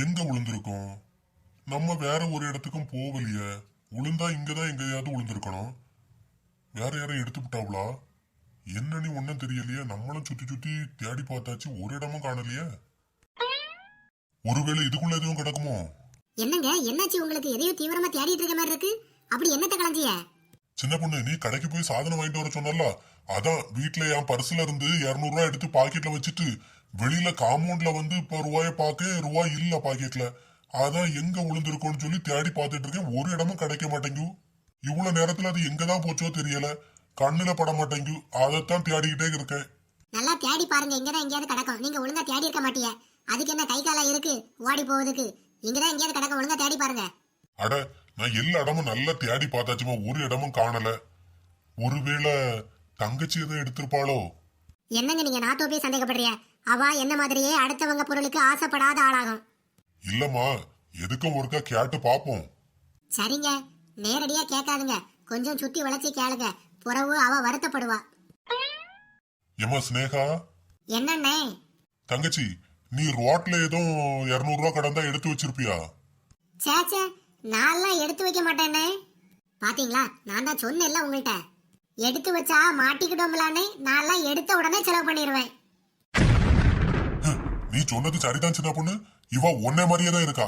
எங்க விழுந்திருக்கோம்? நம்ம வேற ஒரு இடத்துக்கும் போகலையே. விழுந்தா இங்கதான் எங்கேயாவது விழுந்திருக்கணும். வேற யாரும் எடுத்து விட்டாவளா? என்னன்னு ஒன்னும் தெரியலையே. நம்மளும் சுத்தி சுத்தி தேடி பார்த்தாச்சு, ஒரு இடமும் காணலையே. ஒருவேளை இதுக்குள்ள எதுவும் கிடக்குமோ? என்னங்க என்னாச்சு உங்களுக்கு? எதையோ தீவிரமா தேடிட்டு இருக்க மாதிரி இருக்கு. அப்படி என்னத்த கலஞ்சிய? சின்ன பொண்ணு, நீ கடைக்கு போய் சாதனம் வாங்கிட்டு வர சொன்னல, அதான் வீட்டுல என் பர்சுல இருந்து 200 ரூபாய் எடுத்து பாக்கெட்ல வச்சுட்டு வெளியில காம்பவுண்ட்ல வந்து இப்ப ரூபாய பாக்க ரூபாய் இல்ல பாக்கெட்ல. அதான் எங்க விழுந்திருக்கோன்னு சொல்லி தேடி பார்த்துட்டு இருக்கேன். ஒரு இடமும் கிடைக்க மாட்டேங்கு. இவ்வளவு நேரத்துல அது எங்கதான் போச்சோ தெரியல. கண்ணுல பட மாட்டேங்கு. அதைத்தான் தேடிக்கிட்டே இருக்கேன். நல்லா தேடி பாருங்க, இங்கதான் எங்கேயாவது கிடக்கும். நீங்க ஒழுங்கா தேடி இருக்க மாட்டீங்க. அதுக்கு என்ன கை காலா இருக்கு ஓடி போவதுக்கு? இங்கதான் எங்கேயாவது கிடக்கும், ஒழுங்கா தேடி பாருங்க. அட, நான் எல்லா இடமும் நல்லா தேடி பார்த்தாச்சுமா, ஒரு இடமும் காணல. ஒருவேளை தங்கச்சி எதுவும் எடுத்திருப்பாளோ? என்னங்க நீங்க நாத்தோ போய் சந்தேகப்படுறிய? அவ என்ன மாதிரியே அடுத்தவங்க பொருளுக்கு ஆசைப்படாத ஆளாகும். இல்லம்மா, எதுக்கும் ஒருக்கா கேட்டு பாப்போம். சரிங்க, நேரடியா கேட்காதுங்க, கொஞ்சம் சுத்தி வளைச்சி கேளுங்க. புறவு அவ வருத்தப்படுவா. ஏமா ஸ்னேகா, என்னண்ணே? தங்கச்சி, நீ ரோட்ல ஏதோ 200 ரூபாய் கடந்தா எடுத்து வச்சிருப்பியா? சேச்சே, நான்லாம் எடுத்து வைக்க மாட்டேனே. பாத்தீங்களா, நான் தான் சொன்னேன்ல உங்கள்கிட்ட, எடுத்து வச்சா மாட்டிக்கிட்டோம்லானே. நான்லாம் எடுத்த உடனே செலவு பண்ணிடுவேன். நீ சொன்னது சரிதான் சின்ன பொண்ணு. இவ ஒன்னே மாதிரியே தான் இருக்கா.